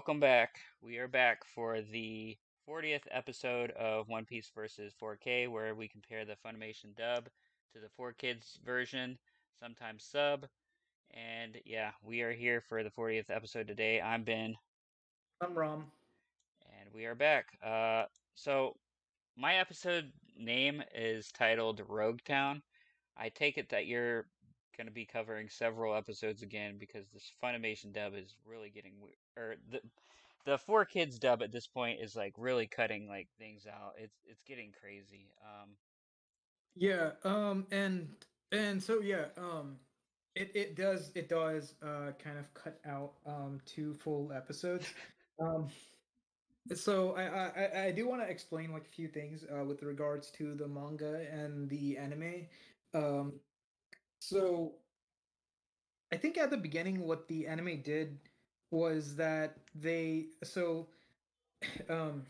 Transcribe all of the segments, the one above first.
welcome back. We are back for the 40th episode of One Piece versus 4K, where we compare the Funimation dub to the 4Kids version, sometimes sub. And yeah, we are here for the 40th episode today. I'm Ben, I'm Rom. and we are back. So my episode name is titled Roguetown. I take it that you're going to be covering several episodes again because this Funimation dub is really getting weird. Or the 4Kids dub at this point is like really cutting like things out. It's getting crazy. Yeah, and so yeah, it does kind of cut out two full episodes. Um so I do want to explain like a few things with regards to the manga and the anime. Um so I think at the beginning what the anime did was that um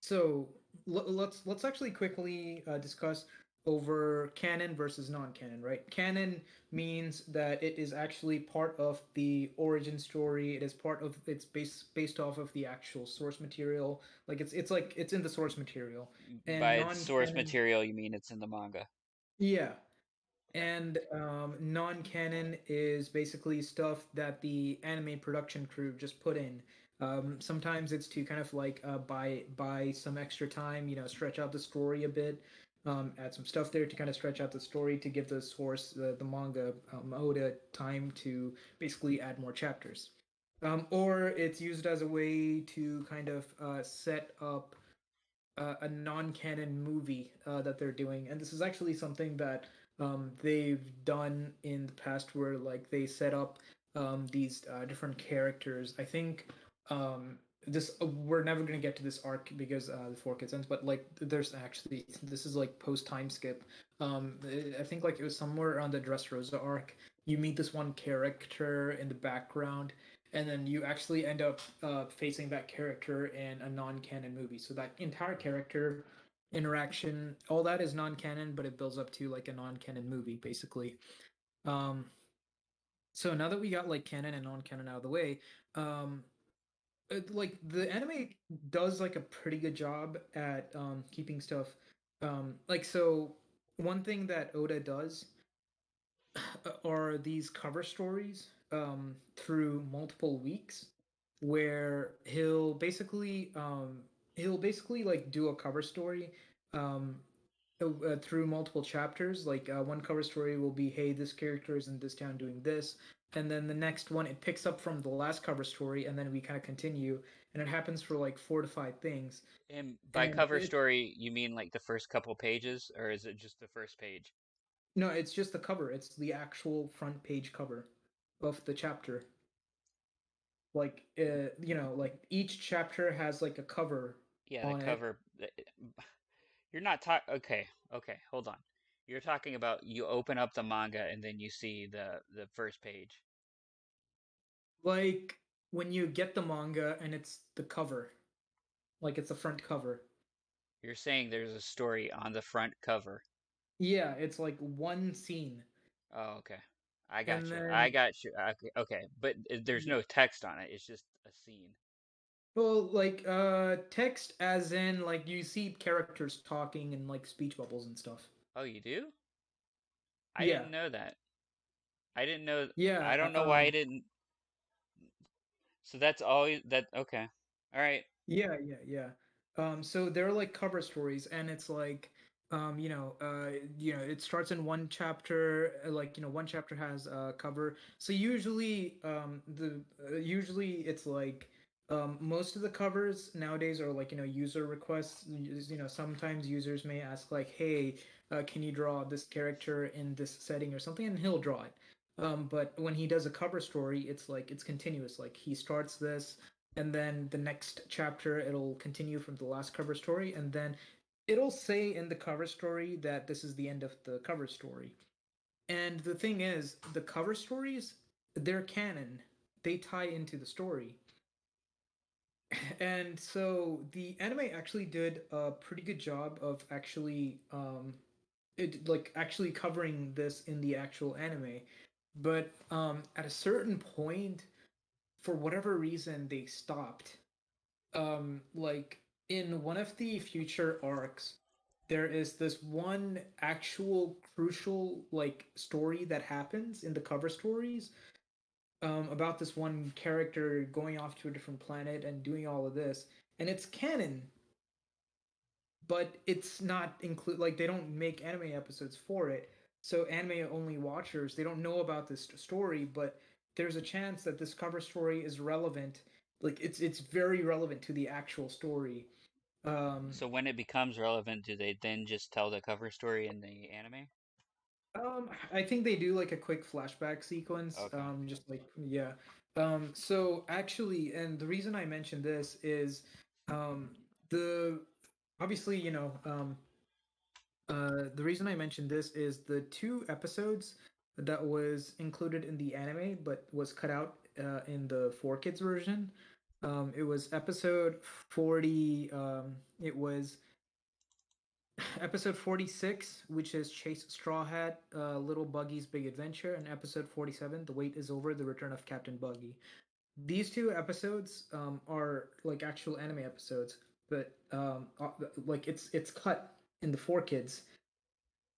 So let's actually quickly discuss over canon versus non-canon, right? Canon means that it is actually part of the origin story. It is part of it's based off of the actual source material. Like it's in the source material. And By its source non-canon, material, you mean it's in the manga. yeah. Yeah. And non-canon is basically stuff that the anime production crew just put in. Sometimes it's to kind of like buy some extra time, stretch out the story a bit, add some stuff there to kind of stretch out the story to give the source, the manga Oda time to basically add more chapters. Or it's used as a way to kind of set up a non-canon movie that they're doing, and this is actually something that they've done in the past, where like they set up these different characters. I think this we're never gonna get to this arc because the four kids ends, but like there's actually this is like post time skip. I think like it was somewhere around the Dressrosa arc. You meet this one character in the background, and then you actually end up facing that character in a non-canon movie. So that entire character interaction, all that is non-canon, but it builds up to like a non-canon movie, basically. Um, so now that we got like canon and non-canon out of the way, um, like the anime does like a pretty good job at keeping stuff. Like so, one thing that Oda does are these cover stories through multiple weeks where he'll basically like do a cover story um, through multiple chapters. Like one cover story will be, hey, this character is in this town doing this, and then the next one it picks up from the last cover story, and then we kind of continue, and it happens for like four to five things, And by and cover story, you mean like the first couple pages, or is it just the first page? no, it's just the cover. It's the actual front page cover of the chapter. Like like each chapter has like a cover Yeah, the on it. cover. You're not talking. Okay, okay, hold on. You're talking about you open up the manga and then you see the first page. Like when you get the manga and it's the cover, like it's the front cover. You're saying there's a story on the front cover. Yeah, it's like one scene. Oh, okay. I got And you. I then got you. Okay, okay. But there's yeah. no text on it. It's just a scene. Well, like text as in like you see characters talking and like speech bubbles and stuff. Oh, you do? I Yeah. didn't know that. I didn't know. Yeah, I don't know why I didn't. So that's always that. Okay. All right. yeah. So they're like cover stories, and it's like, it starts in one chapter, like one chapter has a cover. So usually, the usually it's like, most of the covers nowadays are like user requests. Sometimes users may ask like, hey, can you draw this character in this setting or something, and he'll draw it. But when he does a cover story, it's like it's continuous. Like he starts this, and then the next chapter it'll continue from the last cover story, and then it'll say in the cover story that this is the end of the cover story. And the thing is, the cover stories, they're canon, they tie into the story. And so the anime actually did a pretty good job of actually actually covering this in the actual anime. But at a certain point, for whatever reason they stopped. Like in one of the future arcs, there is this one actual crucial like story that happens in the cover stories, about this one character going off to a different planet and doing all of this, and it's canon, but it's not include like they don't make anime episodes for it. So anime only watchers, they don't know about this story, but there's a chance that this cover story is relevant. Like it's very relevant to the actual story. Um, So when it becomes relevant, do they then just tell the cover story in the anime? I think they do like a quick flashback sequence. Okay. Just like yeah. So actually, and the reason I mentioned this is, um, the obviously the reason I mentioned this is the two episodes that was included in the anime but was cut out in the 4 Kids version. It was episode 40. It was episode 46, which is Chase Straw Hat, Little Buggy's Big Adventure, and episode 47, The Wait is Over, The Return of Captain Buggy. These two episodes are like actual anime episodes, but like it's cut in the 4 Kids.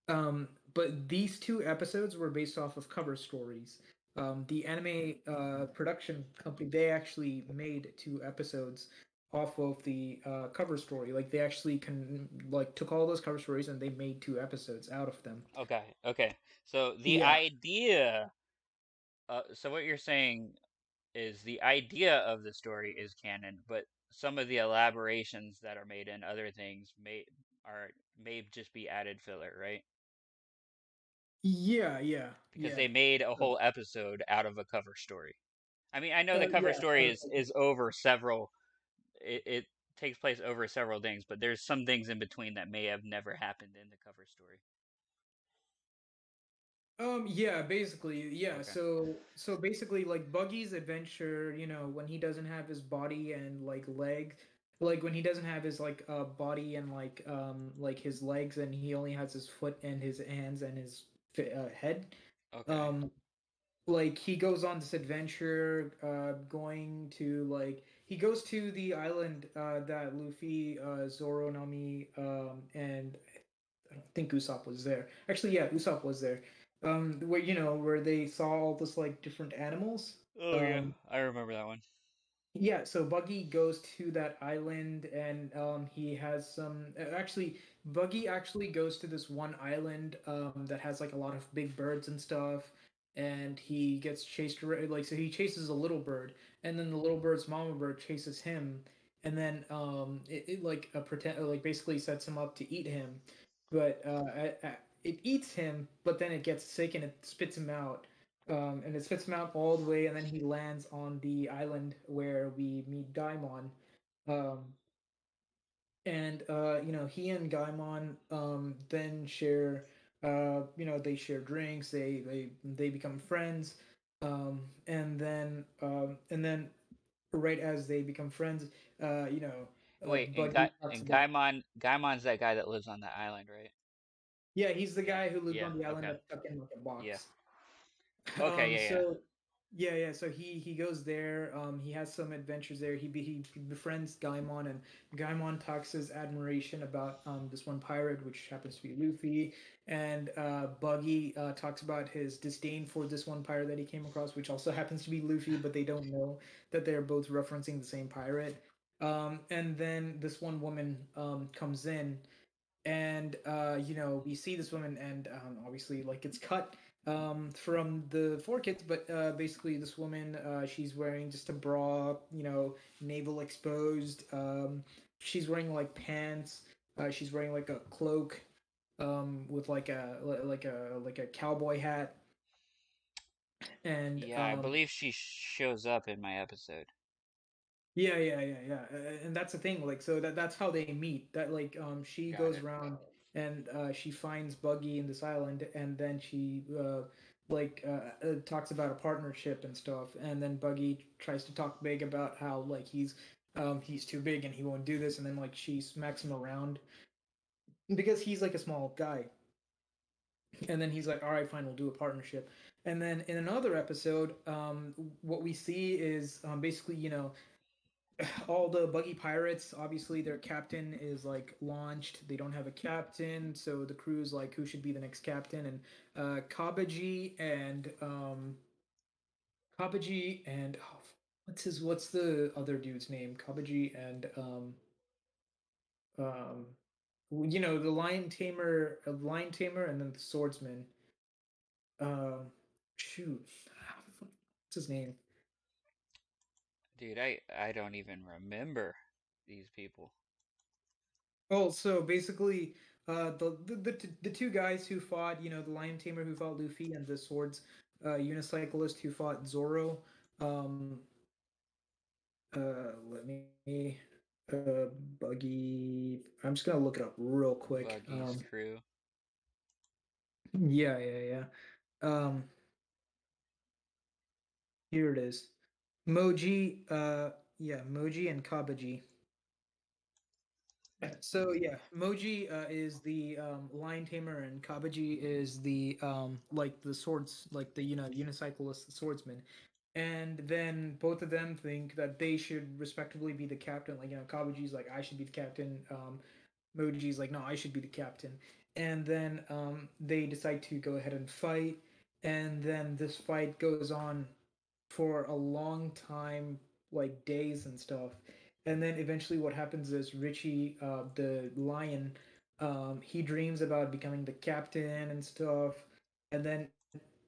But these two episodes were based off of cover stories. The anime production company, they actually made two episodes off of the cover story. Like they actually can like took all those cover stories and they made two episodes out of them. Okay. Okay. So the Yeah. idea, so what you're saying is the idea of the story is canon, but some of the elaborations that are made in other things may just be added filler, right? Because Yeah. they made a whole episode out of a cover story. I mean, I know the cover Yeah. story is over several. It takes place over several things, but there's some things in between that may have never happened in the cover story. Yeah, basically, yeah. Okay. So basically, like Buggy's adventure, when he doesn't have his body and like leg, like when he doesn't have his like body and like his legs, and he only has his foot and his hands and his head. Okay. Um, like he goes on this adventure, going to like he goes to the island that Luffy, Zoro, Nami, and I don't think Usopp was there. Actually, yeah, Usopp was there. Where where they saw all this like different animals. Oh yeah, Um, I remember that one. yeah, so Buggy goes to that island and he has some actually Buggy actually goes to this one island that has like a lot of big birds and stuff, and he gets chased like so he chases a little bird, and then the little bird's mama bird chases him, and then it like pretend like basically sets him up to eat him, but it eats him, but then it gets sick and it spits him out, and it spits him out all the way, and then he lands on the island where we meet Gaimon. Um, and he and Gaimon then share, they share drinks. They become friends, and then right as they become friends, Wait, Buggy talks and about. Gaimon's that guy that lives on that island, right? Yeah, he's the Yeah. guy who lives Yeah. on the island Okay. that's stuck in like a Yeah. box. Okay. Yeah. Yeah. So yeah. So he goes there. He has some adventures there. He befriends Gaimon, and Gaimon talks his admiration about this one pirate, which happens to be Luffy. And Buggy talks about his disdain for this one pirate that he came across, which also happens to be Luffy, but they don't know that they're both referencing the same pirate. And then this one woman comes in, and we see this woman, and obviously like it's cut from the 4 Kids, but basically this woman, she's wearing just a bra, navel exposed. She's wearing like pants. She's wearing like a cloak, with like a cowboy hat, and Yeah. I believe she shows up in my episode. yeah. And that's the thing. Like, so that's how they meet. That like, she Got goes it. around and she finds Buggy in this island, and then she talks about a partnership and stuff. And then Buggy tries to talk big about how like he's too big and he won't do this. And then like she smacks him around because he's like a small guy. And then he's like, all right, fine, we'll do a partnership. And then in another episode, what we see is basically, all the buggy pirates. Obviously, their captain is like launched. They don't have a captain, so the crew's like, who should be the next captain? And Kabaji and oh, what's the other dude's name? Kabaji and um, the lion tamer, and then the swordsman. Um, shoot, what's his name? Dude, I don't even remember these people. Oh, so basically, the two guys who fought, the lion tamer who fought Luffy and the swords unicyclist who fought Zoro. Um, let me uh buggy. I'm just gonna look it up real quick. Buggy's crew. Yeah, yeah, yeah. Here it is. Moji, yeah, Moji and Kabaji. So yeah, Moji is the lion tamer, and Kabaji is the like the swords, like the unicyclist swordsman. And then both of them think that they should respectively be the captain. Like Kabaji's like, I should be the captain. Moji's like, no, I should be the captain. And then they decide to go ahead and fight. And then this fight goes on for a long time, like days and stuff. And then eventually, what happens is Richie, the lion, he dreams about becoming the captain and stuff. And then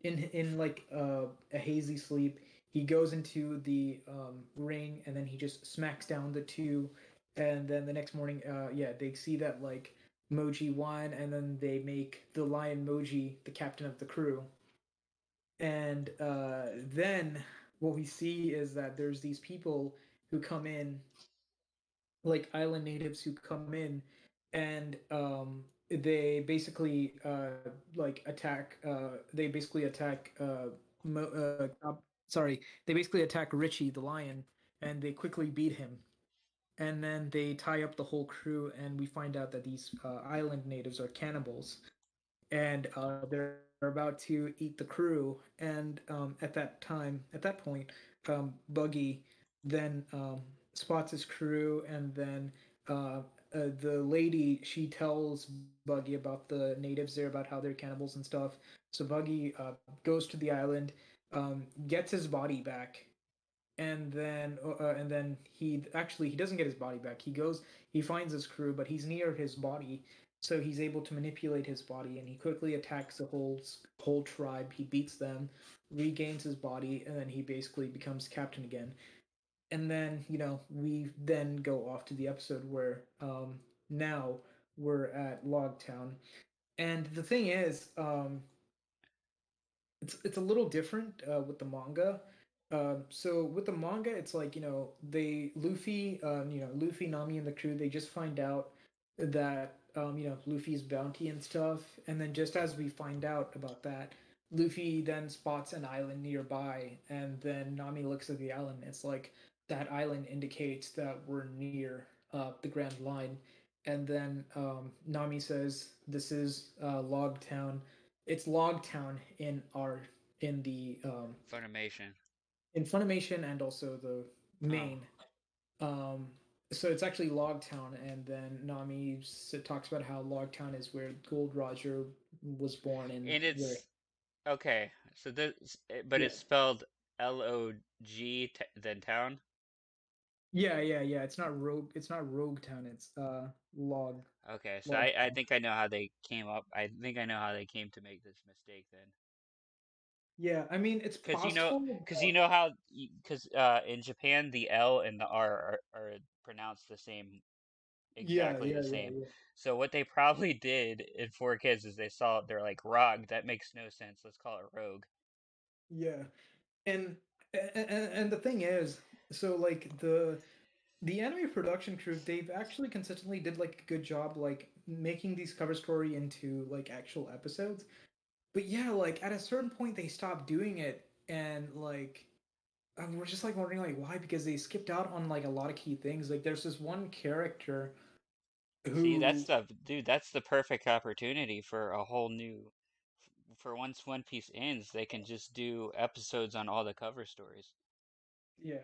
in like a hazy sleep, he goes into the ring, and then he just smacks down the two. And then the next morning, yeah, they see that like Moji won, and then they make the lion Moji the captain of the crew. And then what we see is that there's these people who come in, like island natives who come in, and they basically like attack. They basically attack. Sorry, they basically attack Richie the lion, and they quickly beat him. And then they tie up the whole crew, and we find out that these island natives are cannibals, and they're about to eat the crew. And at that point, Buggy then spots his crew, and then the lady, she tells Buggy about the natives there, about how they're cannibals and stuff. So Buggy goes to the island, gets his body back, and then he doesn't get his body back. He finds his crew, but he's near his body, so he's able to manipulate his body, and he quickly attacks the whole tribe. He beats them, regains his body, and then he basically becomes captain again. And then we then go off to the episode where now we're at Logtown. And the thing is, it's a little different with the manga. So with the manga, it's like they Luffy, Luffy, Nami, and the crew. They just find out that Luffy's bounty and stuff, and then just as we find out about that, Luffy then spots an island nearby, and then Nami looks at the island. It's like that island indicates that we're near the Grand Line, and then Nami says, "This is Logtown." It's Logtown in the Funimation. in Funimation, and also the Oh, main. Um, so it's actually Logtown, and then Nami talks about how Logtown is where Gold Roger was born, and and where it's okay. So but yeah it's spelled Log then town. yeah. It's not Rogue Town. It's Okay, so I Logtown. think I know how they came up. I think I know how they came to make this mistake then. Yeah, I mean it's possible. Cause you know how, cause in Japan the L and the R are pronounced the same, Yeah, exactly yeah, the yeah, same. yeah, So what they probably did in Four Kids is they saw they're like Rog. That makes no sense. Let's call it Rogue. yeah. And and the thing is, so like the anime production crew, they've actually consistently did like a good job like making these cover story into like actual episodes. But yeah, like at a certain point they stopped doing it, and like we're just like wondering like why, because they skipped out on like a lot of key things. Like there's this one character See, who dude, that's the perfect opportunity for a whole new for once One Piece ends, they can just do episodes on all the cover stories. Yeah.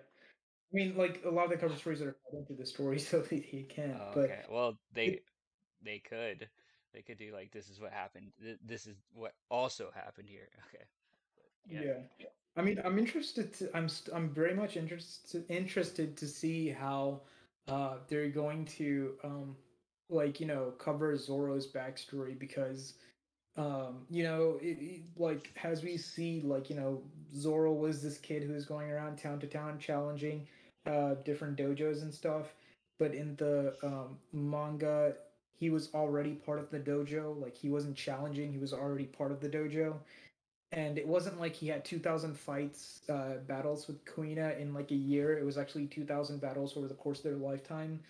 I mean, like a lot of the cover stories that are cut into the story, so he can't. Oh, But okay. Well, it, they could do like this is what happened. This is what also happened here. Okay. But yeah. yeah. I mean, I'm interested to. I'm very much interested to see how they're going to like cover Zoro's backstory because like as we see, like Zoro was this kid who was going around town to town challenging different dojos and stuff, but in the manga he was already part of the dojo. Like he wasn't challenging, he was already part of the dojo, and it wasn't like he had 2,000 fights battles with Kuina in like a year. It was actually 2,000 battles over the course of their lifetime.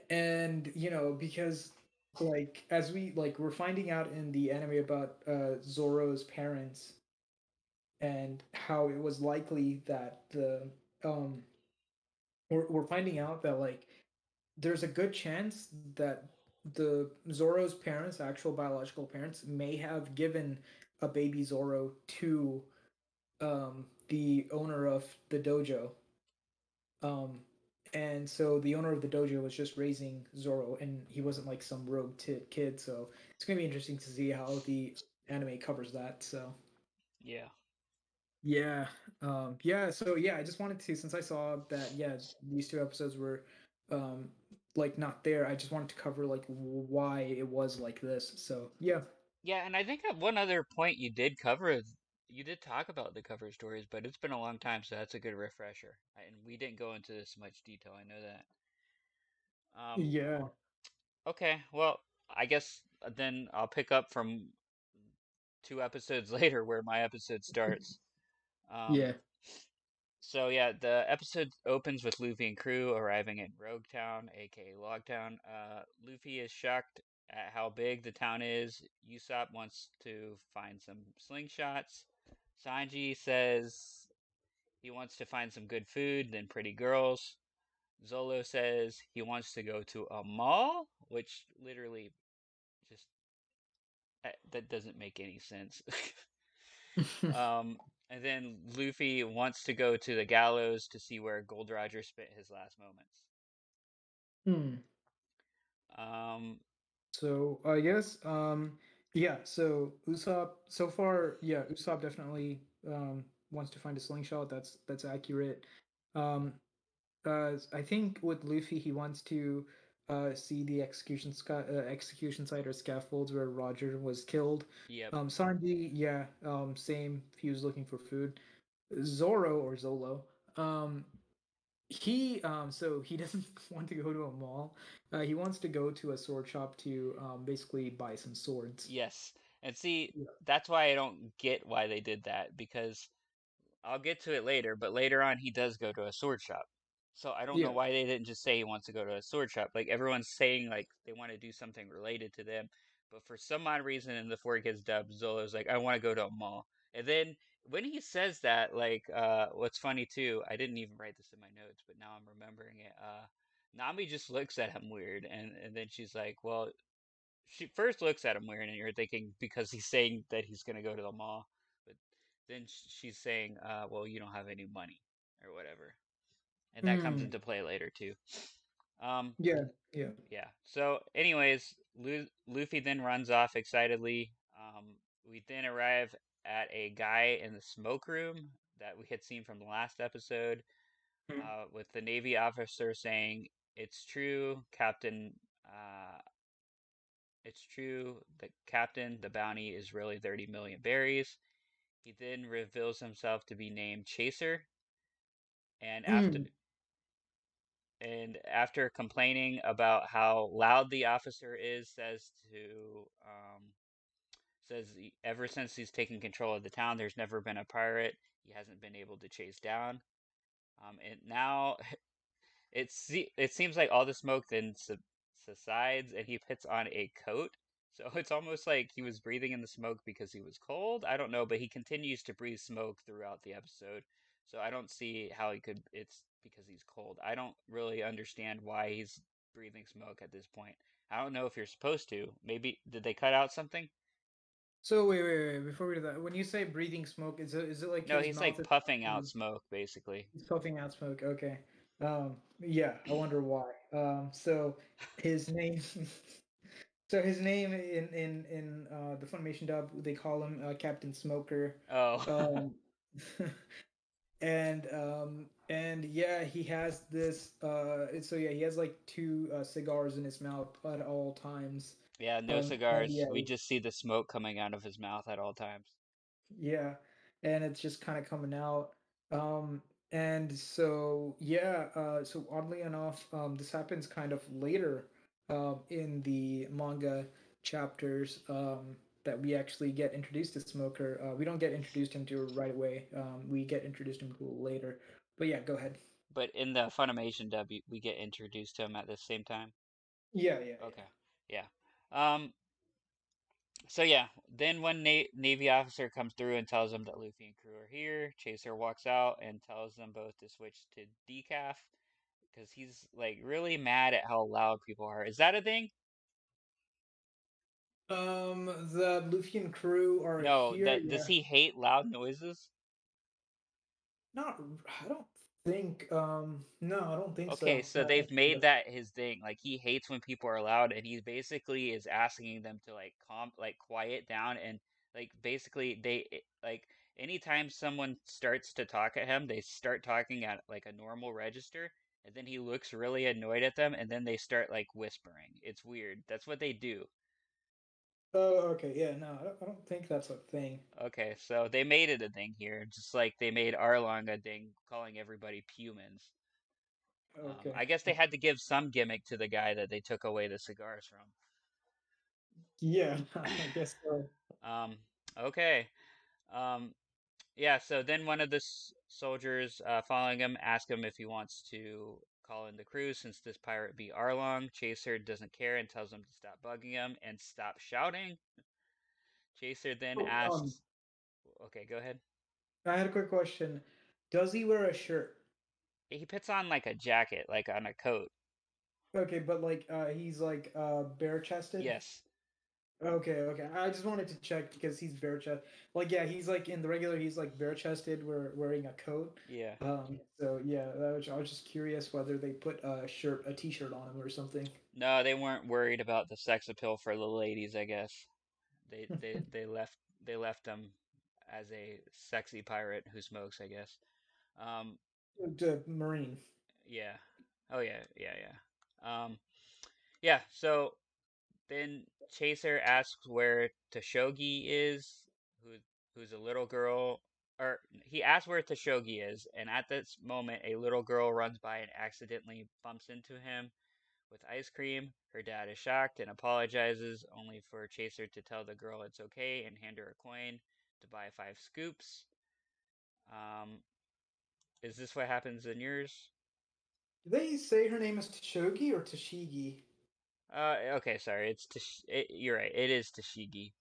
And because like as we're finding out in the anime about Zoro's parents and how it was likely that um we're finding out that like there's a good chance that the Zoro's parents, actual biological parents, may have given a baby Zoro to the owner of the dojo. Um, and so the owner of the dojo was just raising Zoro, and he wasn't like some rogue kid. So it's gonna be interesting to see how the anime covers that. So Yeah. yeah, yeah. So yeah, I just wanted to, since I saw that, yeah, these two episodes were um like not there. I just wanted to cover like why it was like this. So yeah, Yeah, and I think at one other point you did talk about the cover stories, but it's been a long time, so that's a good refresher. And we didn't go into this much detail. I know that. Um, yeah, okay, well, I guess then I'll pick up from 2 episodes later where my episode starts. Um, yeah. so yeah, the episode opens with Luffy and crew arriving in Roguetown, aka Logtown. Luffy is shocked at how big the town is. Usopp wants to find some slingshots. Sanji says he wants to find some good food, then pretty girls. Zolo says he wants to go to a mall, which literally just that doesn't make any sense. And then Luffy wants to go to the gallows to see where Gold Roger spent his last moments. Hmm. Um, So I guess yeah, so Usopp so far, yeah, Usopp definitely wants to find a slingshot. That's accurate. Um I think with Luffy he wants to see the execution site or scaffolds where Roger was killed. yep. Sanji, yeah, same. He was looking for food. Zoro or Zolo, um so he doesn't want to go to a mall. He wants to go to a sword shop to basically buy some swords. Yes. And see, Yeah. that's why I don't get why they did that because I'll get to it later, but later on he does go to a sword shop. So I don't know Yeah. why they didn't just say he wants to go to a sword shop. Like everyone's saying like they want to do something related to them, but for some odd reason in the Four Kids dub, Zolo's like, I want to go to a mall. And then when he says that, like what's funny too, I didn't even write this in my notes, but now I'm remembering it. Nami just looks at him weird and then she's like, well, she first looks at him weird, and you're thinking because he's saying that he's gonna go to the mall, but then she's saying, "Well, you don't have any money or whatever," and that comes Hmm. into play later too. Um, Yeah. Yeah. yeah. So, anyways, Luffy then runs off excitedly. We then arrive at a guy in the smoke room that we had seen from the last episode, Hmm. with the Navy officer saying, "It's true, Captain." It's true, the captain, the bounty is really 30 million berries. He then reveals himself to be named Chaser, and Hmm. after complaining about how loud the officer is, says ever since he's taken control of the town, there's never been a pirate he hasn't been able to chase down. And now it seems like all the smoke then subsides, and he puts on a coat. So it's almost like he was breathing in the smoke because he was cold. I don't know, but he continues to breathe smoke throughout the episode. So I don't see how he could. It's because he's cold. I don't really understand why he's breathing smoke at this point. I don't know if you're supposed to. Maybe did they cut out something? So wait. Before we do that, when you say breathing smoke, is it like No, his he's mouth like is puffing out actually smoke, basically. he's puffing out smoke? Okay. Yeah, I wonder why. So his name, so his name in the Funimation dub, they call him Captain Smoker. Oh, Um, and yeah, he has this. So yeah, he has like two cigars in his mouth at all times. yeah, no And cigars. yeah, We just see the smoke coming out of his mouth at all times. yeah, and it's just kind of coming out. Um, and so yeah, so oddly enough, this happens kind of later in the manga chapters that we actually get introduced to Smoker. We don't get introduced him to right away. We get introduced him to later. But yeah, go ahead. But in the Funimation dub, we get introduced to him at the same time. Yeah. Okay, yeah. Um, so yeah, then one Navy officer comes through and tells them that Luffy and crew are here. Chaser walks out and tells them both to switch to decaf because he's like really mad at how loud people are. Is that a thing? The Luffy and crew are No, here. that does Yeah, he hate loud noises? not. I don't think. No, I don't think Okay, so. so No, I don't they've think made that his thing. Like he hates when people are loud, and he basically is asking them to like like quiet down, and like basically like anytime someone starts to talk at him, they start talking at like a normal register, and then he looks really annoyed at them, and then they start like whispering. It's weird. That's what they do. Oh, okay. Yeah, no, I don't think that's a thing. Okay, so they made it a thing here, just like they made Arlong a thing, calling everybody humans. Okay. I guess they had to give some gimmick to the guy that they took away the cigars from. Yeah, I guess so. Um, okay. Um, yeah, so then one of the soldiers following him asks him if he wants to call in the crew since this pirate be Arlong. Chaser doesn't care and tells him to stop bugging him and stop shouting. Chaser then Oh, asks, okay, go ahead. I had a quick question. Does he wear a shirt? He puts on like a jacket, like on a coat. Okay, but like he's like bare chested. Yes. Okay. I just wanted to check because he's bare chest. Like yeah, he's like in the regular he's like bare chested, wearing a coat. Yeah. So yeah, I was just curious whether they put a t-shirt on him or something. No, they weren't worried about the sex appeal for the ladies, I guess. They left him as a sexy pirate who smokes, I guess. Um, The Marine. yeah. Oh yeah. Yeah. So then Chaser asks where Toshogi is, who who's a little girl, or he asks where Toshogi is, and at this moment, a little girl runs by and accidentally bumps into him with ice cream. Her dad is shocked and apologizes, only for Chaser to tell the girl it's okay and hand her a coin to buy 5 scoops. Um, is this what happens in yours? Did they say her name is Tashogi or Tashigi? Okay, sorry. You're right. It is Tashigi.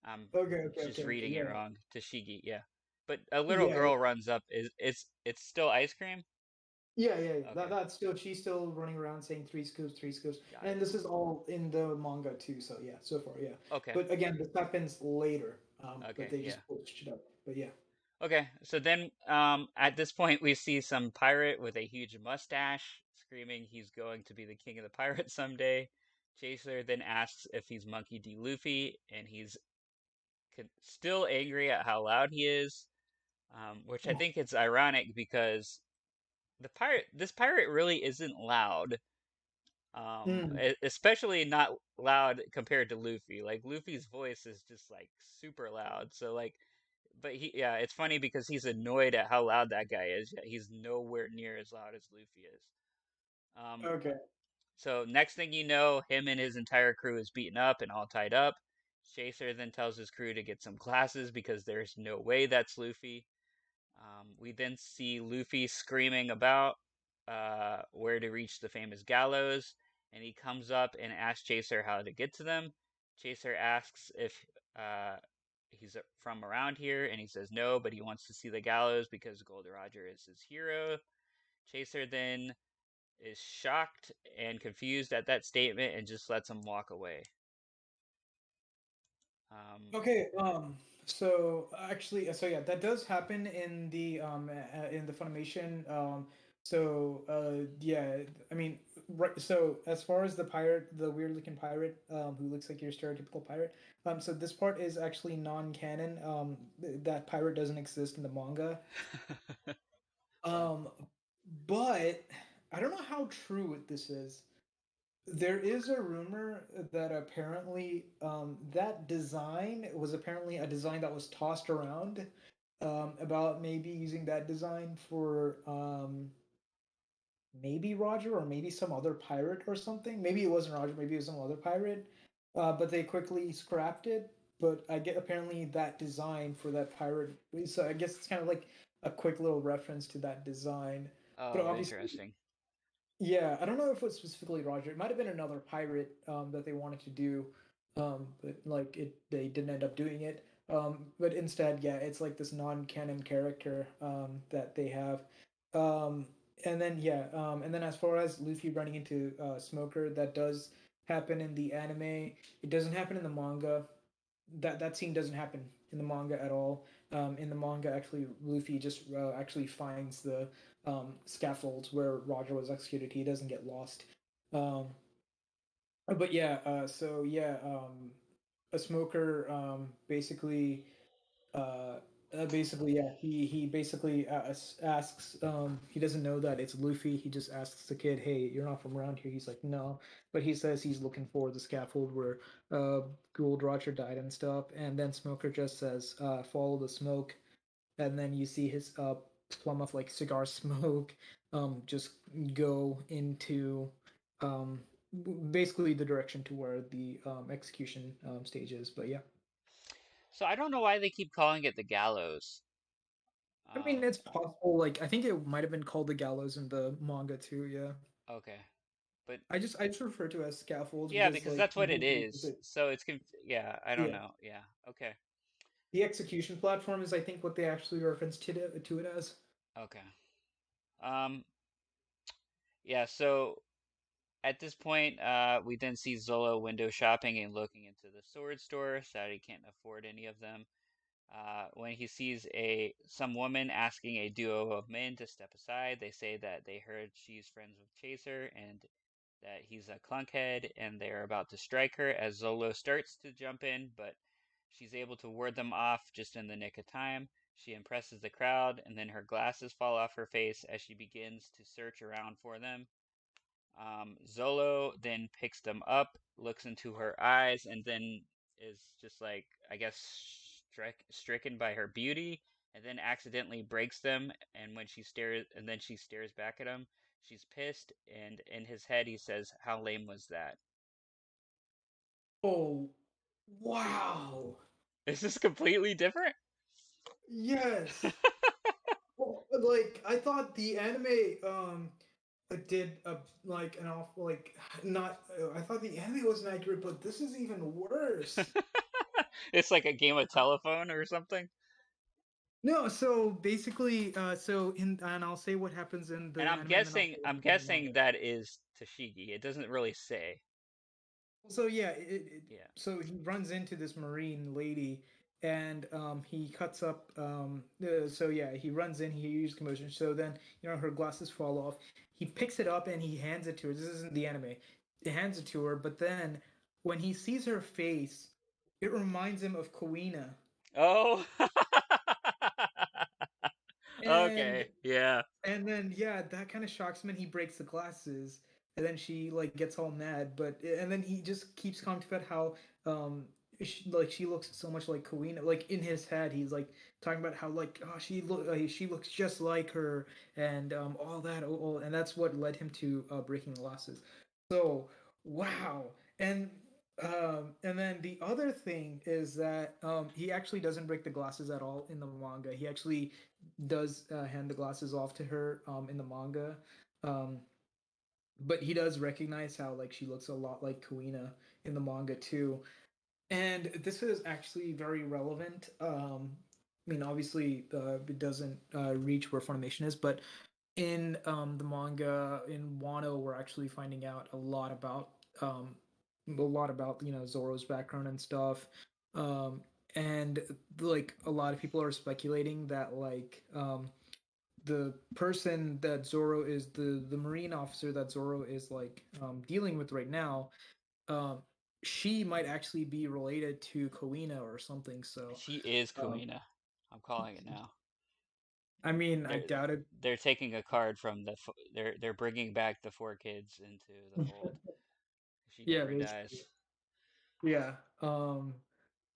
I'm just Okay. reading it Yeah. wrong. Tashigi, yeah. But a little Yeah, girl runs up. Is it's still ice cream? yeah. Okay, That's still she's still running around saying three scoops, got it. and this is all in the manga too. So yeah, so far yeah. Okay, But again, this happens later. But okay, they yeah. just switched it up. But yeah. Okay, so then at this point we see some pirate with a huge mustache screaming he's going to be the king of the pirates someday. Chaser then asks if he's Monkey D. Luffy, and he's still angry at how loud he is, which I think it's ironic because this pirate really isn't loud, Mm, especially not loud compared to Luffy. Like Luffy's voice is just like super loud. So like, but yeah, it's funny because he's annoyed at how loud that guy is. Yet he's nowhere near as loud as Luffy is. Um, okay. so next thing you know, him and his entire crew is beaten up and all tied up. Chaser then tells his crew to get some glasses because there's no way that's Luffy. We then see Luffy screaming about where to reach the famous gallows, and he comes up and asks Chaser how to get to them. Chaser asks if uh, he's from around here, and he says no, but he wants to see the gallows because Gold Roger is his hero. Chaser then is shocked and confused at that statement and just lets him walk away. Um, Okay, so actually, so yeah, that does happen in the Funimation. Yeah, I mean, right. So as far as the pirate, the weird looking pirate, who looks like your stereotypical pirate, so this part is actually non-canon. That pirate doesn't exist in the manga. wow. Um, but I don't know how true this is. There is a rumor that apparently that design was apparently a design that was tossed around about maybe using that design for maybe Roger or maybe some other pirate or something. Maybe it wasn't Roger, maybe it was some other pirate. But they quickly scrapped it. But I get apparently that design for that pirate. So I guess it's kind of like a quick little reference to that design. But Oh, obviously, interesting. yeah, I don't know if it was specifically Roger. It might have been another pirate that they wanted to do, but like they didn't end up doing it. But instead, yeah, it's like this non-canon character that they have. Um, and then yeah, and then as far as Luffy running into Smoker, that does happen in the anime. It doesn't happen in the manga. That scene doesn't happen in the manga at all. In the manga, actually, Luffy just actually finds the scaffolds where Roger was executed. He doesn't get lost. Um, but yeah, so yeah, a smoker basically yeah he basically asks he doesn't know that it's Luffy. He just asks the kid, hey, you're not from around here. He's like, no, but he says he's looking for the scaffold where Gould Roger died and stuff. And then Smoker just says follow the smoke. And then you see his plum of like cigar smoke just go into um basically the direction to where the execution stage is. But yeah, So I don't know why they keep calling it the gallows. I mean, Um, it's possible. Like, I think it might have been called the gallows in the manga too. Yeah, okay, but I just refer to it as scaffolds yeah, because because like that's what it is. So it's yeah, I don't yeah, know. Yeah, okay, the execution platform is I think what they actually referenced to it as. okay. Um, yeah. So at this point, we then see Zolo window shopping and looking into the sword store, sad he can't afford any of them. When he sees a some woman asking a duo of men to step aside, they say that they heard she's friends with Chaser and that he's a clunkhead, and they're about to strike her as Zolo starts to jump in, but she's able to ward them off just in the nick of time. She impresses the crowd, and then her glasses fall off her face as she begins to search around for them. Zolo then picks them up, looks into her eyes, and then is just like, I guess, stricken by her beauty, and then accidentally breaks them. And when she stares, and then she stares back at him, she's pissed. And in his head, he says, "How lame was that?" Oh, wow! Is this completely different? Yes. Well, like I thought the anime did like an awful like not I thought the anime wasn't accurate, but this is even worse. It's like a game of telephone or something. No, so basically, so in and I'll say what happens in And the anime, and then I'll say what I'm happens in the guessing manga. that is Tashigi. It doesn't really say. So yeah, Yeah. so he runs into this marine lady, and he cuts up. So yeah, he runs in. He hears commotion. So then her glasses fall off. He picks it up and he hands it to her. This isn't the anime. He hands it to her, but then when he sees her face, it reminds him of Kawina. Oh. And Okay. Yeah. And then yeah, that kind of shocks him, and he breaks the glasses, and then she like gets all mad. But and then he just keeps commenting about how she looks so much like Kawina. Like in his head, he's like talking about how like oh she looks just like her, and all that. And that's what led him to breaking glasses. So wow, and then the other thing is that he actually doesn't break the glasses at all in the manga. He actually does hand the glasses off to her in the manga. Um, but he does recognize how like she looks a lot like Kuina in the manga too. And this is actually very relevant. I mean, obviously, it doesn't reach where Funimation is, but in the manga in Wano, we're actually finding out um, a lot about Zoro's background and stuff. Um, and like a lot of people are speculating that the person that Zoro is the marine officer that Zoro is dealing with right now, um, she might actually be related to Koina or something. So, She is um, Kuina. I'm calling it now. I mean, I They're doubt it. they're taking a card from they're bringing back the four kids into the fold. She Yeah, never basically. dies. Yeah.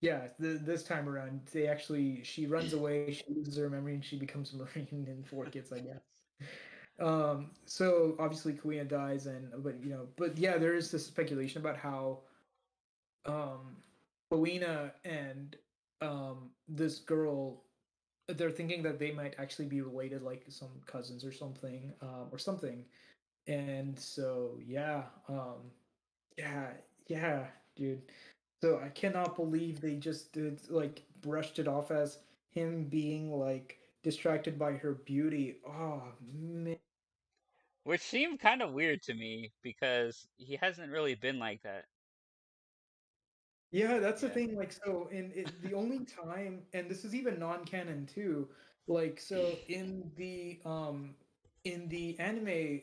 Yeah, this time around, they actually she runs away, she loses her memory, and she becomes a marine in Four Kids, I guess. So obviously Kuina dies, and but yeah, there is this speculation about how um, Kuina and this girl, they're thinking that they might actually be related, like some cousins or something. And so yeah, yeah, dude. So I cannot believe they just did like brushed it off as him being like distracted by her beauty. Oh man. Which seemed kind of weird to me because he hasn't really been like that. Yeah, But that's the yeah. thing. Like, so the only time, and this is even non-canon too. Like, so in the anime,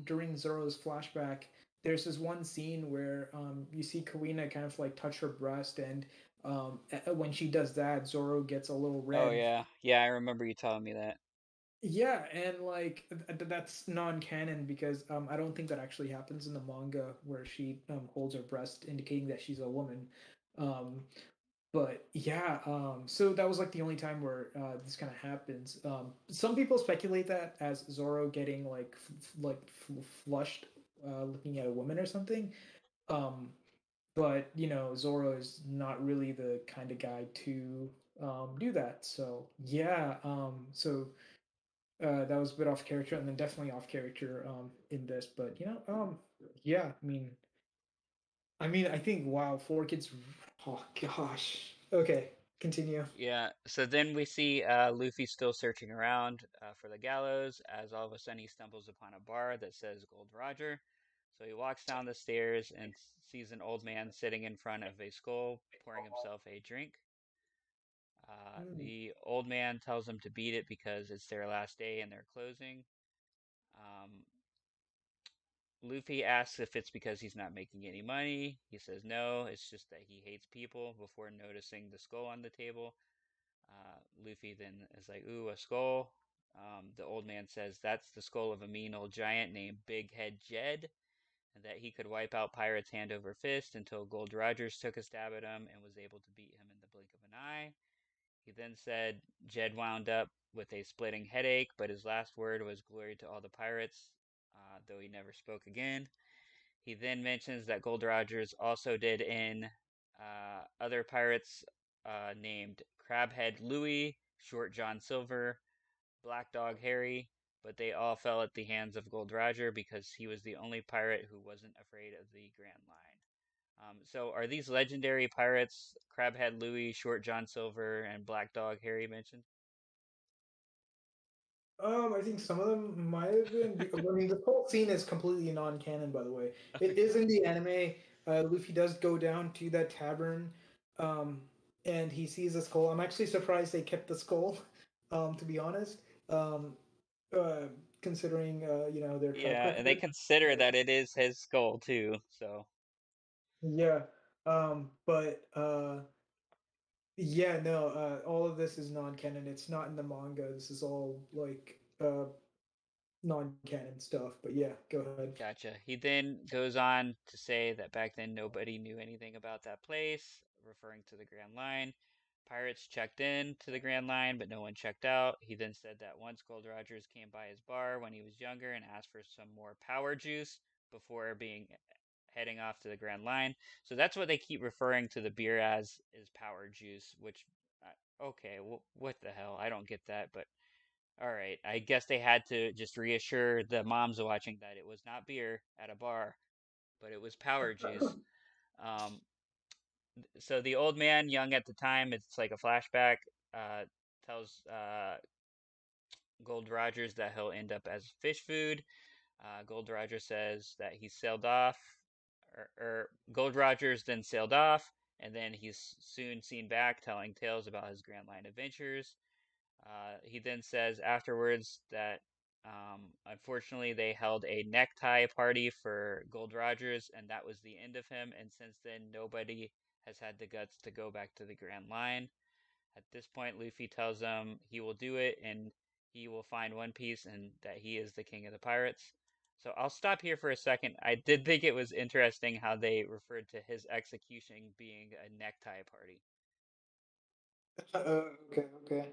during Zoro's flashback, there's this one scene where you see Karina kind of like touch her breast, and when she does that, Zoro gets a little Oh red. yeah. Yeah, I remember you telling me that. Yeah, and like that's non-canon because I don't think that actually happens in the manga where she holds her breast, indicating that she's a woman. Um, but yeah, so that was like the only time where this kind of happens. Some people speculate that as Zoro getting flushed, looking at a woman or something. Um, but Zoro is not really the kind of guy to do that. So yeah, that was a bit off character, and then definitely off character in this. But yeah, I think wow, four kids. Oh gosh. Okay, continue. Yeah, so then we see Luffy still searching around for the gallows as all of a sudden he stumbles upon a bar that says Gold Roger. So he walks down the stairs and sees an old man sitting in front of a skull pouring himself a drink. Mm. The old man tells him to beat it because it's their last day and they're closing. Um, Luffy asks if it's because he's not making any money. He says no, it's just that he hates people before noticing the skull on the table. Luffy then is like, ooh, a skull. The old man says that's the skull of a mean old giant named Big Head Jed, and that he could wipe out pirates hand over fist until Gold Rogers took a stab at him and was able to beat him in the blink of an eye. He then said Jed wound up with a splitting headache, but his last word was glory to all the pirates, though he never spoke again. He then mentions that Gold Rogers also did in other pirates named Crabhead Louie, Short John Silver, Black Dog Harry, but they all fell at the hands of Gold Roger because he was the only pirate who wasn't afraid of the Grand Line. So, are these legendary pirates, Crabhead Louie, Short John Silver, and Black Dog Harry mentioned? I think some of them might have been. I mean, the whole scene is completely non-canon, by the way. It is in the anime. Luffy does go down to that tavern, um, and he sees a skull. I'm actually surprised they kept the skull, to be honest. Um, uh, Considering their track Yeah, and they record. consider that it is his skull too. So Yeah. But yeah, no. All of this is non-canon. It's not in the manga. This is all like non-canon stuff. But yeah, go ahead. gotcha. He then goes on to say that back then nobody knew anything about that place, referring to the Grand Line. Pirates checked in to the Grand Line, but no one checked out. He then said that once Gold Rogers came by his bar when he was younger and asked for some more power juice before being heading off to the Grand Line. So that's what they keep referring to the beer as is power juice, which okay, what the hell? I don't get that, but all right. I guess they had to just reassure the moms watching that it was not beer at a bar, but it was power juice. Um, so the old man, young at the time, it's like a flashback, tells Gold Rogers that he'll end up as fish food. Gold Rogers says that he sailed off, or Gold Rogers then sailed off, and then he's soon seen back telling tales about his Grand Line adventures. He then says afterwards that unfortunately they held a necktie party for Gold Rogers, and that was the end of him. And since then, nobody has had the guts to go back to the Grand Line. At this point, Luffy tells him he will do it and he will find One Piece and that he is the king of the pirates. So I'll stop here for a second. I did think it was interesting how they referred to his execution being a necktie party. Okay, okay.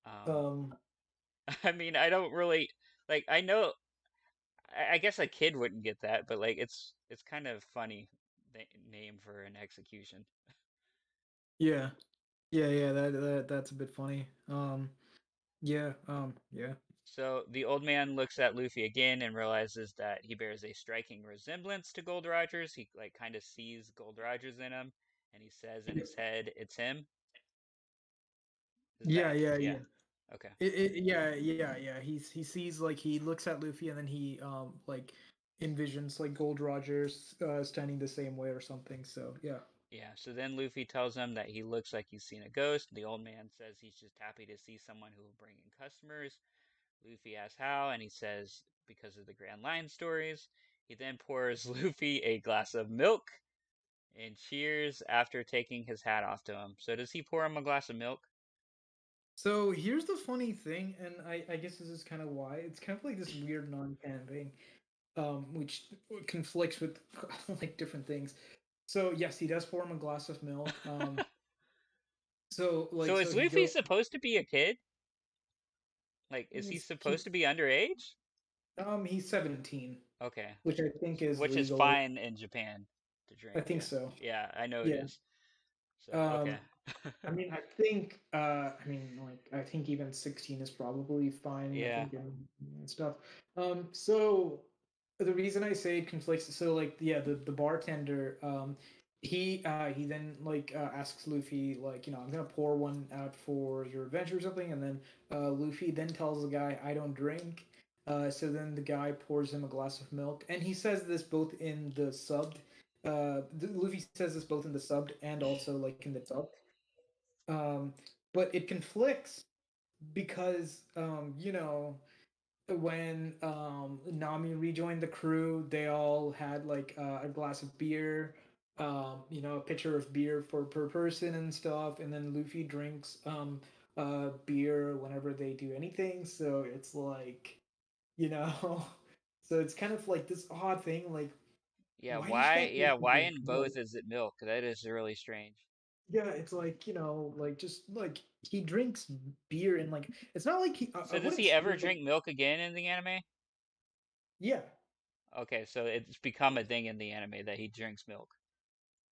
Um, Um, I mean, I don't really like. I know. I guess a kid wouldn't get that, but like, it's kind of funny name for an execution. yeah, yeah. That's a bit funny. Yeah, yeah. So the old man looks at Luffy again and realizes that he bears a striking resemblance to Gold Rogers. He like kind of sees Gold Rogers in him, and he says in his head, "It's him." Is Yeah, that yeah, yeah? yeah. Okay. Yeah. He sees like he looks at Luffy and then he like envisions like Gold Rogers standing the same way or something. So yeah. Yeah, so then Luffy tells him that he looks like he's seen a ghost. The old man says he's just happy to see someone who will bring in customers. Luffy asks how, and he says because of the Grand Line stories. He then pours Luffy a glass of milk and cheers after taking his hat off to him. So does he pour him a glass of milk? So here's the funny thing, and I guess this is kind of why it's kind of like this weird non-canon thing, which conflicts with like different things. So yes, he does pour him a glass of milk. So So is he Luffy go supposed to be a kid? Like, is he supposed to he's be underage? he's 17, Okay, which I think is which is legal. fine in Japan to I drink. think Yeah, so. yeah, I know it Yeah. is. So okay. Um, I mean, I think even 16 is probably fine. I Yeah, think and stuff. So the reason I say it conflicts, so like, yeah, the bartender, he then like asks Luffy like, I'm gonna pour one out for your adventure or something, and then Luffy then tells the guy, I don't drink. So then the guy pours him a glass of milk, and he says this both in the subbed. Luffy says this both in the subbed and also like in the dubbed. Um, but it conflicts because when Nami rejoined the crew, they all had like a glass of beer, a pitcher of beer for per person and stuff, and then Luffy drinks beer whenever they do anything. So it's like, you know, so it's kind of like this odd thing. Like, yeah. why does Why? that Yeah, make why drink in both milk? is it milk? That is really strange. Yeah, it's like, like just like he drinks beer and like it's not like I So does wouldn't he say ever like drink milk again in the anime? yeah. Okay, so it's become a thing in the anime that he drinks milk.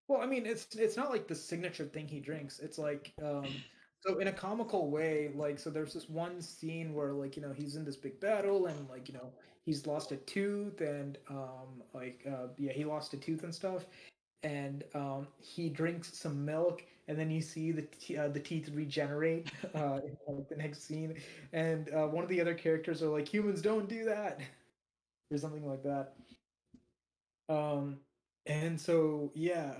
Well, I mean, it's not like the signature thing he drinks. It's like so in a comical way, like so there's this one scene where like, he's in this big battle and like, he's lost a tooth and yeah, he lost a tooth and stuff and he drinks some milk, and then you see the teeth regenerate in like the next scene, and one of the other characters are like, "Humans don't do that," or something like that. Um, and so yeah,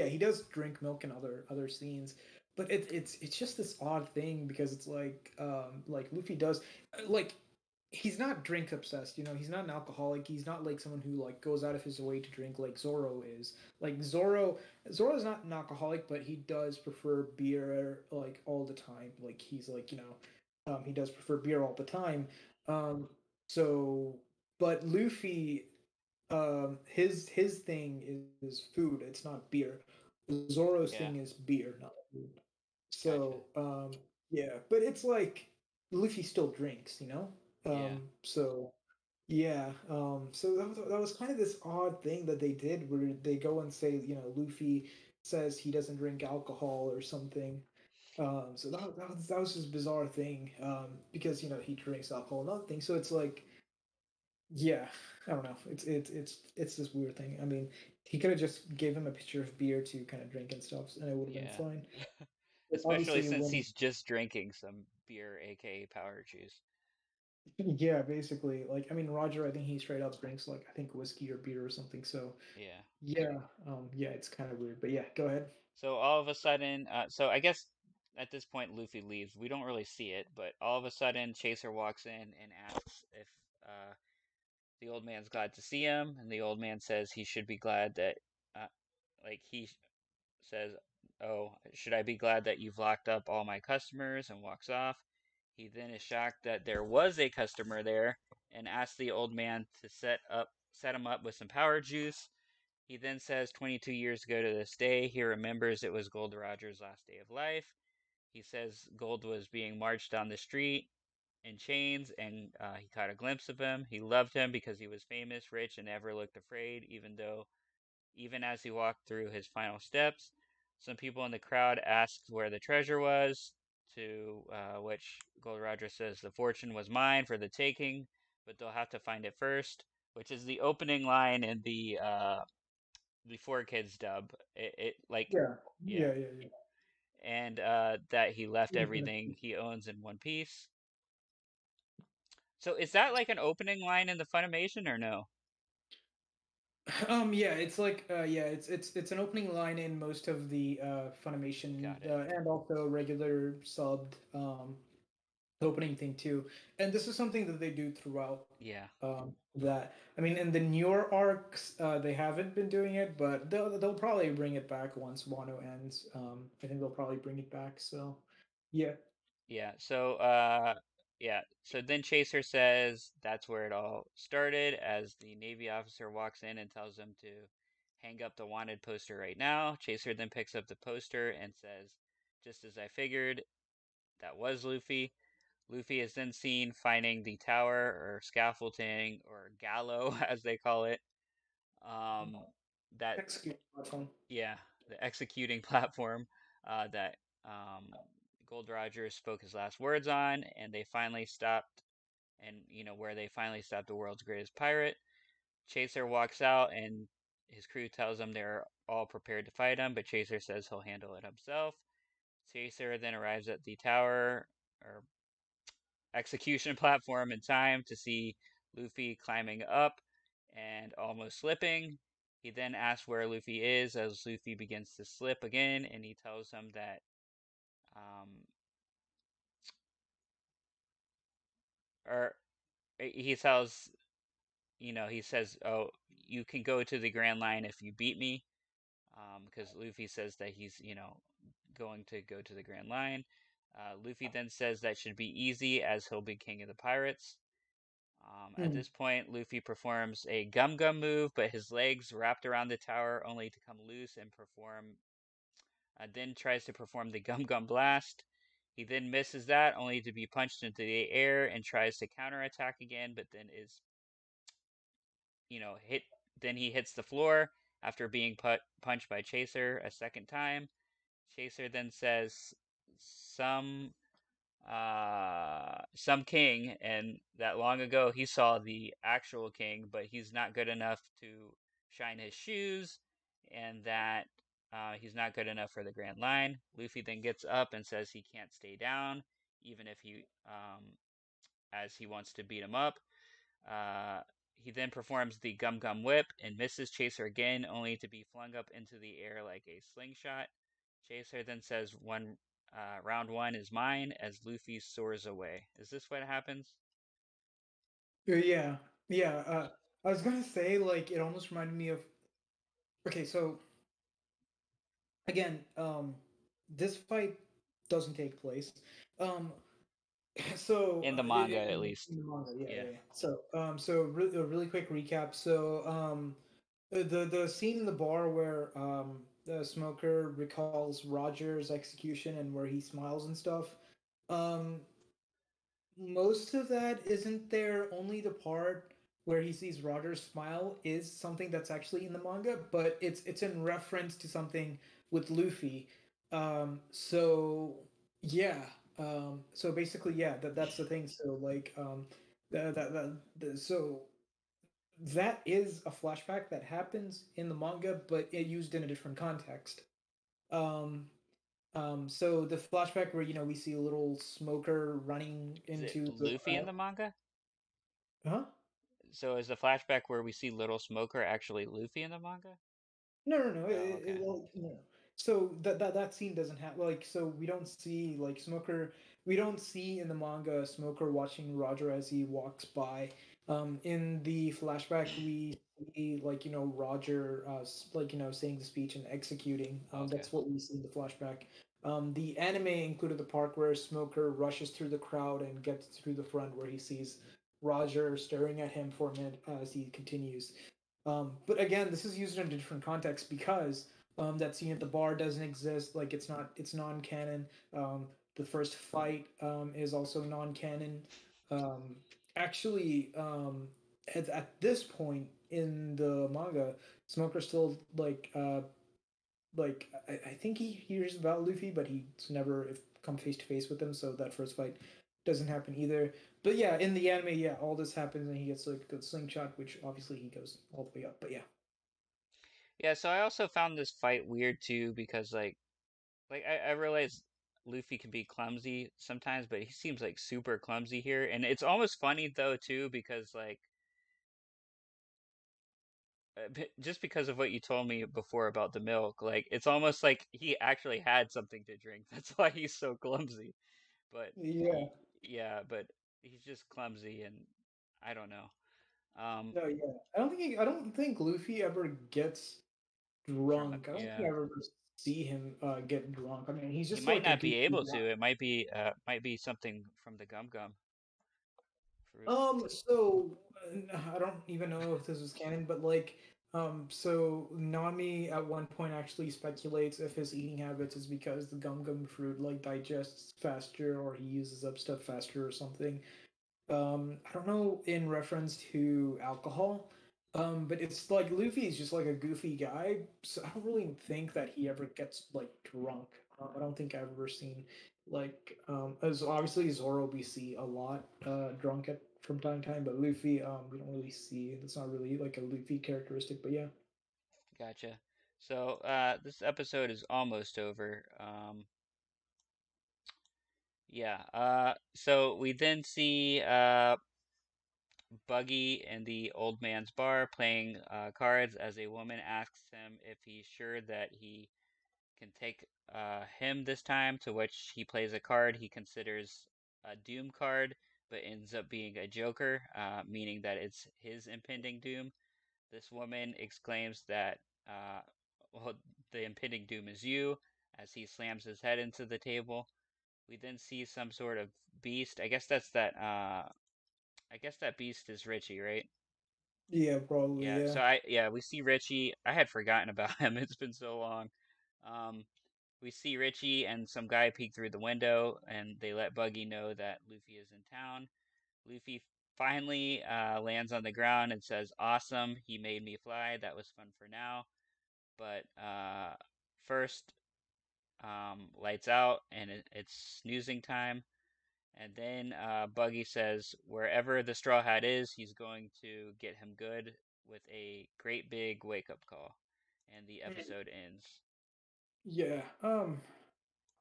he does drink milk in other scenes, but it's just this odd thing because it's like Luffy does like he's not drink obsessed, he's not an alcoholic, he's not like someone who like goes out of his way to drink like Zoro is. Like Zoro is not an alcoholic, but he does prefer beer like all the time. Like he's like, he does prefer beer all the time. Um so but Luffy his thing is food, it's not beer. Zoro's Yeah, thing is beer, not food. gotcha. So yeah, but it's like Luffy still drinks, Yeah, so yeah, so that was kind of this odd thing that they did where they go and say, Luffy says he doesn't drink alcohol or something. So that was just bizarre thing, because he drinks alcohol and other things. So it's like, yeah, I don't know. It's this weird thing. I mean, he could have just gave him a pitcher of beer to kind of drink and stuff, and it would have been yeah. fine. But Especially obviously, since when he's just drinking some beer, aka power juice. Yeah, basically. Like, I mean, Roger, I think he straight up drinks like I think whiskey or beer or something. So Yeah. yeah, yeah, it's kind of weird. But yeah, go ahead. So all of a sudden, so I guess at this point Luffy leaves. We don't really see it, but all of a sudden Chaser walks in and asks if the old man's glad to see him, and the old man says he should be glad that, uh, like he says, "Oh, should I be glad that you've locked up all my customers?" and walks off. He then is shocked that there was a customer there and asks the old man to set him up with some power juice. He then says 22 years ago to this day, he remembers it was Gold Roger's last day of life. He says Gold was being marched down the street in chains, and he caught a glimpse of him. He loved him because he was famous, rich, and never looked afraid, even as he walked through his final steps. Some people in the crowd asked where the treasure was, to which Gold Roger says the fortune was mine for the taking, but they'll have to find it first, which is the opening line in the Four Kids dub. It like, Yeah, yeah, yeah, yeah, yeah. and that he left Mhm. everything he owns in one piece. So is that like an opening line in the Funimation or no? Yeah, it's like yeah, it's an opening line in most of the Funimation Got it. and also regular subbed opening thing too. And this is something that they do throughout Yeah. that. I mean, in the newer arcs, they haven't been doing it, but they'll probably bring it back once Wano ends. I think they'll probably bring it back. So, yeah. Yeah. Yeah. So then Chaser says that's where it all started as the Navy officer walks in and tells him to hang up the wanted poster right now. Chaser then picks up the poster and says, just as I figured, that was Luffy. Luffy is then seen finding the tower or scaffolding or gallow as they call it. Um that Execute platform. Yeah, the executing platform that Gold Roger spoke his last words on, and they finally stopped, and where they finally stopped the world's greatest pirate. Chaser walks out, and his crew tells him they're all prepared to fight him, but Chaser says he'll handle it himself. Chaser then arrives at the tower or execution platform in time to see Luffy climbing up and almost slipping. He then asks where Luffy is as Luffy begins to slip again, and he tells him that, um, or he tells, he says, "Oh, you can go to the Grand Line if you beat me," because Luffy says that he's, going to go to the Grand Line. Luffy then says that should be easy as he'll be king of the pirates. At Hmm. this point, Luffy performs a gum gum move, but his legs wrapped around the tower only to come loose and then tries to perform the gum gum blast. He then misses that, only to be punched into the air and tries to counterattack again, but then is, hit. Then he hits the floor after being punched by Chaser a second time. Chaser then says some some king, and that long ago he saw the actual king, but he's not good enough to shine his shoes, and that he's not good enough for the Grand Line. Luffy then gets up and says he can't stay down, even if as he wants to beat him up. Uh, he then performs the Gum Gum Whip and misses Chaser again, only to be flung up into the air like a slingshot. Chaser then says round one is mine as Luffy soars away. Is this what happens? Yeah, yeah. I was gonna say like it almost reminded me of. Okay, so again, this fight doesn't take place. Um, so In the manga, at least. in the manga, yeah, Yeah. yeah. Yeah. So a really quick recap. So the scene in the bar where the smoker recalls Roger's execution and where he smiles and stuff. Um, most of that isn't there. Only the part where he sees Roger's smile is something that's actually in the manga, but it's in reference to something with Luffy. So yeah. So basically, yeah, that's the thing. So like, so that is a flashback that happens in the manga, but it used in a different context. Um, so the flashback where we see a little smoker running Is it into the Luffy in the manga? Huh? So is the flashback where we see Little Smoker actually Luffy in the manga? No, no, no. Oh, okay. Well, no. So that scene doesn't have like so we don't see like Smoker. We don't see in the manga Smoker watching Roger as he walks by. In the flashback, we see like Roger, like saying the speech and executing. Okay. That's what we see in the flashback. The anime included the part where Smoker rushes through the crowd and gets through the front, where he sees Roger staring at him for a minute as he continues. But again, this is used in a different context because that scene at the bar doesn't exist. Like it's non-canon. The first fight is also non-canon. Um, actually, at this point in the manga, Smoker still like I think he hears about Luffy, but he's never come face to face with him. So that first fight doesn't happen either. But yeah, in the anime, yeah, all this happens and he gets like a slingshot, which obviously he goes all the way up. But yeah, Yeah, so I also found this fight weird too because I realize Luffy can be clumsy sometimes, but he seems like super clumsy here. And it's almost funny though too because just because of what you told me before about the milk, like it's almost like he actually had something to drink. That's why he's so clumsy. But yeah, yeah, but he's just clumsy and I don't know. Um, no, yeah. I don't think Luffy ever gets drunk, drunk. I don't think yeah. I ever see him get drunk. I mean, he's He just might like a not be goofy able guy. to. It might be something from the gum gum fruit. So I don't even know if this is canon, but like, so Nami at one point actually speculates if his eating habits is because the gum gum fruit like digests faster or he uses up stuff faster or something. I don't know in reference to alcohol, but it's like Luffy is just like a goofy guy, so I don't really think that he ever gets like drunk. I don't think I've ever seen like as obviously Zoro we see a lot drunk at from time to time, but Luffy we don't really see. That's not really like a Luffy characteristic, but yeah. Gotcha. So this episode is almost over. Yeah. So we then see Buggy in the old man's bar playing cards as a woman asks him if he's sure that he can take him this time, to which he plays a card he considers a doom card, but ends up being a joker, meaning that it's his impending doom. This woman exclaims that, uh, well, the impending doom is you, as he slams his head into the table. We then see some sort of beast. I guess that beast is Richie, right? Yeah, probably, Yeah. yeah. Yeah, we see Richie. I had forgotten about him. It's been so long. Um, we see Richie and some guy peek through the window, and they let Buggy know that Luffy is in town. Luffy finally lands on the ground and says, "Awesome, he made me fly. That was fun for now." But first, lights out, and it's snoozing time. And then Buggy says, wherever the Straw Hat is, he's going to get him good with a great big wake up call. And the Mm. episode ends. Yeah.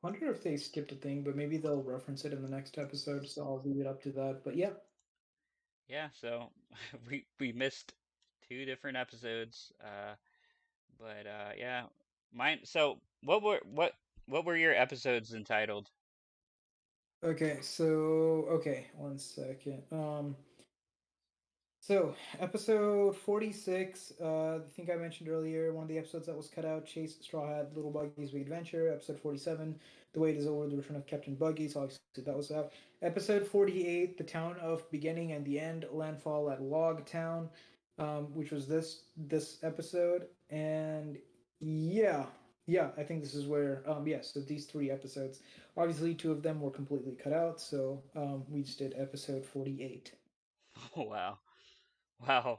Wonder if they skipped a thing, but maybe they'll reference it in the next episode, so I'll leave it up to that. But yeah. Yeah, so we missed two different episodes. But yeah, mine. So what were your episodes entitled? Okay, so okay, one second. So episode 46, I think I mentioned earlier, one of the episodes that was cut out, Chase Straw Hat, Little Buggy's Big Adventure. Episode 47, The Wait is Over, The Return of Captain Buggy. So obviously that was out. Episode 48, The Town of Beginning and the End, Landfall at Log Town, which was this episode. And yeah, yeah, I think this is where yeah, so these three episodes. Obviously two of them were completely cut out, so we just did episode 48. Wow.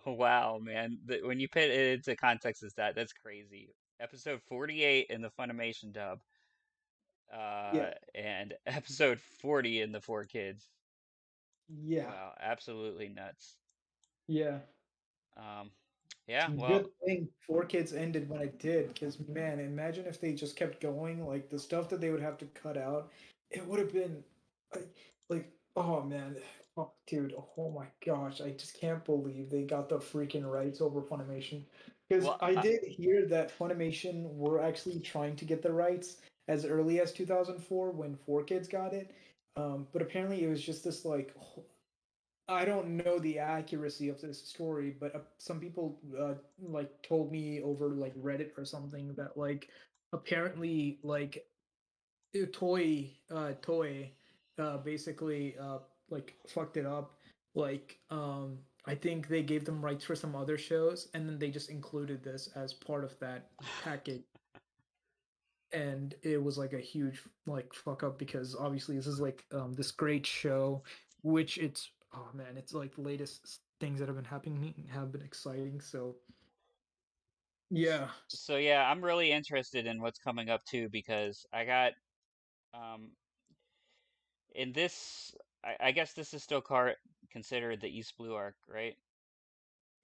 Wow, man. When you put it into context as that's crazy. Episode 48 in the Funimation dub, Yeah. and episode 40 in the Four Kids. Yeah. Wow, absolutely nuts. Yeah. Um, yeah, well, Good thing Four Kids ended when it did, because man, imagine if they just kept going, like the stuff that they would have to cut out, it would have been like Oh man, oh, dude, oh my gosh, I just can't believe they got the freaking rights over Funimation. Because Well, I did hear that Funimation were actually trying to get the rights as early as 2004 when 4Kids got it. But apparently it was just this like I don't know the accuracy of this story, but some people like told me over like Reddit or something that like apparently like toy basically like fucked it up. Like I think they gave them rights for some other shows and then they just included this as part of that package, and it was like a huge like fuck up because obviously this is like this great show, which it's oh man, it's like the latest things that have been happening have been exciting. So yeah, so yeah, I'm really interested in what's coming up too because I got um in this. I guess this is still considered the East Blue arc, right?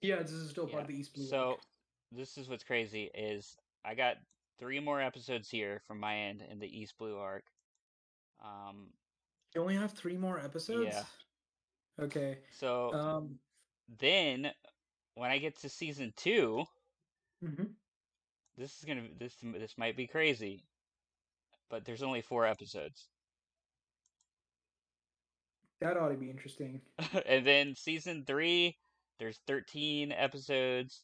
yeah, this is still part Yeah. of the East Blue arc. So this is what's crazy is I got three more episodes here from my end in the East Blue arc. Um, You only have 3 more yeah. episodes. Okay. So um then when I get to season two, mhm. this might be crazy, but there's only four episodes. That ought to be interesting. And then season three, there's 13 episodes.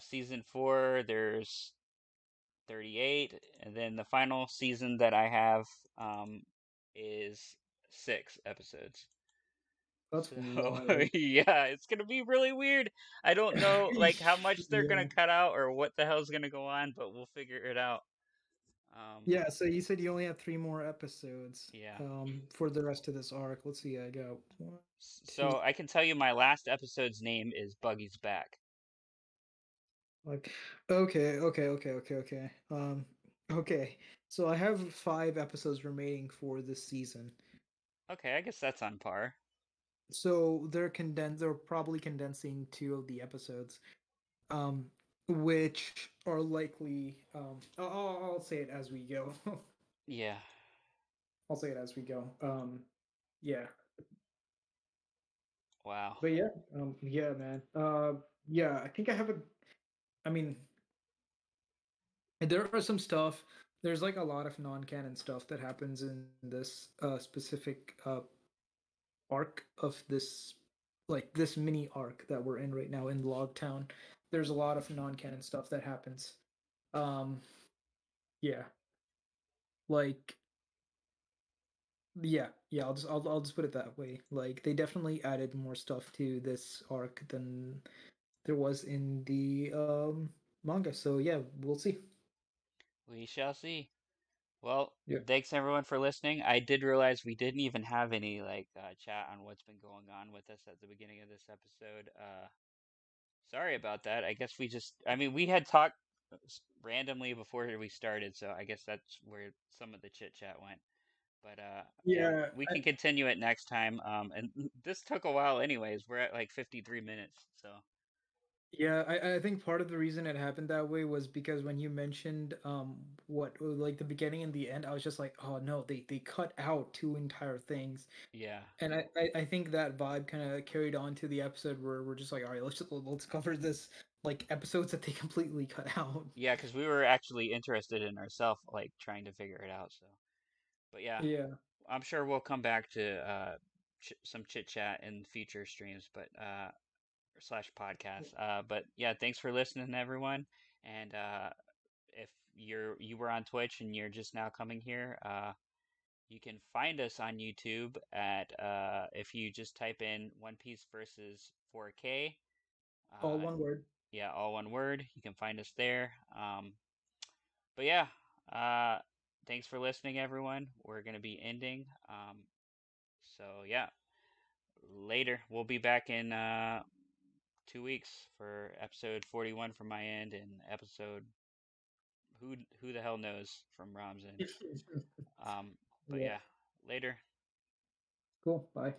Season four, there's 38, and then the final season that I have um, is 6 episodes. That's So wild. yeah, it's gonna be really weird. I don't know like how much they're gonna Yeah. cut out or what the hell's gonna go on, but we'll figure it out. Um, Yeah, so you said you only have 3 more episodes yeah. for the rest of this arc. Let's see, I got one, two, So I can tell you my last episode's name is Buggy's Back. like okay. Okay. So I have 5 episodes remaining for this season. Okay, I guess that's on par. So they're probably condensing 2 of the episodes. Um which are likely I'll say it as we go. Yeah. I'll say it as we go. Yeah. Wow. But yeah, yeah, man. Yeah, I think I have a. I mean, there are some stuff. There's like a lot of non-canon stuff that happens in this specific arc of this, like this mini arc that we're in right now in Logtown. There's a lot of non-canon stuff that happens. Um, yeah, like yeah. I'll just put it that way. Like they definitely added more stuff to this arc than there was in the manga. So yeah, we'll see. We shall see. Well, Yeah. thanks everyone for listening. I did realize we didn't even have any like chat on what's been going on with us at the beginning of this episode. Sorry about that. I guess I mean, we had talked randomly before we started, so I guess that's where some of the chit chat went. But yeah, Yeah, we can continue it next time. And this took a while, anyways. We're at like 53 minutes, so I think part of the reason it happened that way was because when you mentioned what like the beginning and the end, I was just like, oh no, they cut out 2 entire things. yeah, And I think that vibe kind of carried on to the episode where we're just like, all right, let's cover this like episodes that they completely cut out. yeah, because we were actually interested in ourselves, like trying to figure it out. So, but yeah, Yeah. I'm sure we'll come back to some chit chat in future streams, but slash podcasts. But yeah, thanks for listening, everyone. And if you were on Twitch and you're just now coming here, you can find us on YouTube at if you just type in One Piece versus 4K. All Uh, one word. yeah, all one word. You can find us there. But yeah, uh, thanks for listening, everyone. We're gonna be ending. So yeah, later. We'll be back in 2 weeks for episode 41 from my end and episode who the hell knows from Rom's end. But Yeah. yeah, later. Cool. Bye.